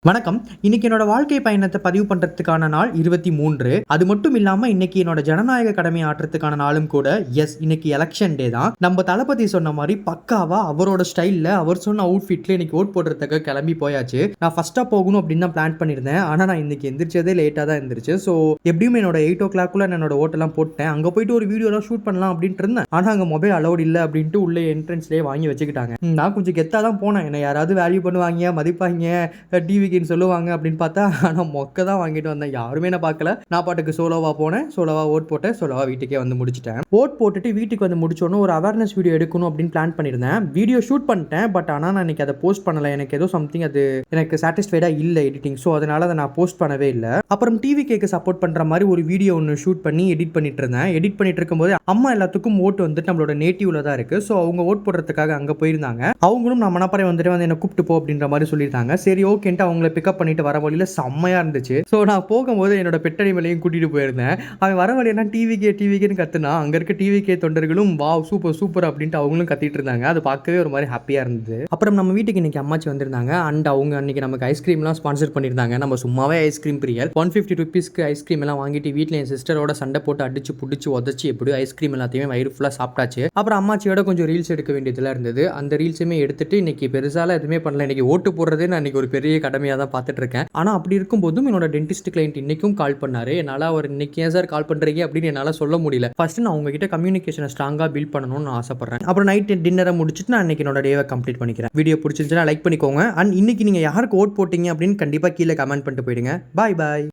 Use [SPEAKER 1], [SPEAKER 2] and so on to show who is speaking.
[SPEAKER 1] வணக்கம். இன்னைக்கு என்னோட வாழ்க்கை பயணத்தை பதிவு பண்றதுக்கான நாள் 23. அது மட்டும் இல்லாம இன்னைக்கு என்னோட ஜனநாயக கடமை ஆற்றுறதுக்கான நாளும் கூட. எஸ், இன்னைக்கு எலெக்ஷன் டே தான். நம்ம தளபதி சொன்ன மாதிரி பக்காவா அவரோட ஸ்டைல்ல அவர் சொன்ன அவுட்ஃபிட்ல இன்னைக்கு ஓட் போடுறதுக்கு கிளம்பி போயாச்சு. நான் ஃபர்ஸ்டா போகணும் அப்படின்னு தான் பிளான் பண்ணியிருந்தேன். ஆனா நான் இன்னைக்கு எந்திரிச்சதே லேட்டா தான் எந்திரிச்சேன். ஸோ எப்படியும் என்னோட 8 o'clock என்னோட ஓட்டெல்லாம் போட்டேன். அங்க போயிட்டு ஒரு வீடியோலாம் ஷூட் பண்ணலாம் அப்படின்ட்டு இருந்தேன். ஆனா அங்க மொபைல் அலௌட் இல்லை அப்படின்ட்டு உள்ள என்ட்ரன்ஸ்லேயே வாங்கி வச்சுக்கிட்டாங்க. நான் கொஞ்சம் கெத்தா தான் போனேன். என்ன யாராவது வேல்யூ பண்ணுவாங்க, மதிப்பாங்க, டிவி சொல்லுவாங்க அப்படின்னு பார்த்தா ஆனால் மொக்க தான் வாங்கிட்டு வந்தேன். யாருமே நான் பார்க்கல. நான் பாட்டுக்கு சோலோவா போனேன், சோலோவா ஓட் போட்டேன், சோலோவா வீட்டுக்கே வந்து முடிச்சிட்டேன். ஓட் போட்டுட்டு வீட்டுக்கு வந்து முடிச்சோன்னு ஒரு அவேர்னஸ் வீடியோ எடுக்கணும் அப்படின்னு பிளான் பண்ணியிருந்தேன். வீடியோ ஷூட் பண்ணிட்டேன். பட் ஆனால் நான் இன்னைக்கு அதை போஸ்ட் பண்ணலை. எனக்கு ஏதோ சம்திங் அது எனக்கு சாட்டிஸ்ஃபைடாக இல்லை எடிட்டிங். ஸோ அதனால அதை நான் போஸ்ட் பண்ணவே இல்லை. அப்புறம் டிவி கேக்கு சப்போர்ட் பண்ணுற மாதிரி ஒரு வீடியோ ஒன்று ஷூட் பண்ணி எடிட் பண்ணிட்டு இருந்தேன். எடிட் பண்ணிட்டு இருக்கும்போது அம்மா எல்லாத்துக்கும் ஓட்டு வந்துட்டு நம்மளோட நேட்டிவ்ல தான் இருக்கு. ஸோ அவங்க ஓட் போடுறதுக்காக அங்கே போயிருந்தாங்க. அவங்களும் நான் மனப்பாறை வந்துட்டு வந்து என்ன கூப்பிட்டு போ அப்படின்ற மாதிரி சொல்லியிருந்தாங்க. சரி ஓகேன்ட்டு அவங்களை பிக்கப் பண்ணிட்டு வர வழியில செம்மையா இருந்துச்சு. ஸோ நான் போகும்போது என்னோட பெட்டடி மேலையும் கூட்டிட்டு போயிருந்தேன். அவன் வர வழியெல்லாம் டிவிகேன்னு கத்துனா அங்க இருக்க டிவிகே தொண்டர்களும் வாவ் சூப்பர் சூப்பர் அப்படின்ட்டு அவங்களும் கத்திட்டு இருந்தாங்க. அது பார்க்கவே ஒரு மாதிரி ஹாப்பியா இருந்தது. அப்புறம் நம்ம வீட்டுக்கு இன்னைக்கு அம்மாச்சி வந்திருந்தாங்க. அண்ட் அவங்க அன்னைக்கு நமக்கு ஐஸ்கிரீம்லாம் ஸ்பான்சர் பண்ணியிருந்தாங்க. நம்ம சும்மாவே ஐஸ்கிரீம் பிரியர். 150 rupeesக்கு ஐஸ்கிரீம் எல்லாம் வாங்கிட்டு வீட்டில் என் சிஸ்டரோட சண்டை போட்டு அடிச்சு புடிச்சு உதச்சி எப்படியோ ஐஸ்கிரீம் எல்லாத்தையுமே வயிறு ஃபுல்லாக சாப்பிட்டாச்சு. அப்புறம் அம்மாச்சியோட கொஞ்சம் ரீல்ஸ் எடுக்க வேண்டியதுலாம் இருந்தது. அந்த ரீல்ஸுமே எடுத்துட்டு இன்னைக்கு பெருசால எதுவுமே பண்ணல. இன்னைக்கு ஓட்டு போடுறதே நான் இன்னைக்கு ஒரு பெரிய கடமையாக தான் பார்த்துட்டு இருக்கேன். ஆனால் அப்படி இருக்கும்போதும் என்னோட டென்டிஸ்ட் கிளைண்ட் இன்னைக்கும் கால் பண்ணாரு. என்னால் அவர் இன்னைக்கு ஏன் சார் கால் பண்ணுறீங்க அப்படின்னு என்னால் சொல்ல முடியல. ஃபர்ஸ்ட் நான் உங்ககிட்ட கம்யூனிகேஷனை ஸ்ட்ராங்காக பில்ட் பண்ணணும்னு நான் ஆசைப்படுறேன். அப்புறம் நைட் டின்னரை முடிச்சுட்டு நான் இன்னைக்கு என்னோட டேவை கம்ப்ளீட் பண்ணிக்கிறேன். வீடியோ பிடிச்சிருந்துச்சுன்னா லைக் பண்ணிக்கோங்க. அண்ட் இன்னைக்கு நீங்கள் யாருக்கு ஓட் போட்டீங்க அப்படின்னு கண்டிப்பாக கீழே கமெண்ட் பண்ணிட்டு போயிடுங்க. பாய் பாய்.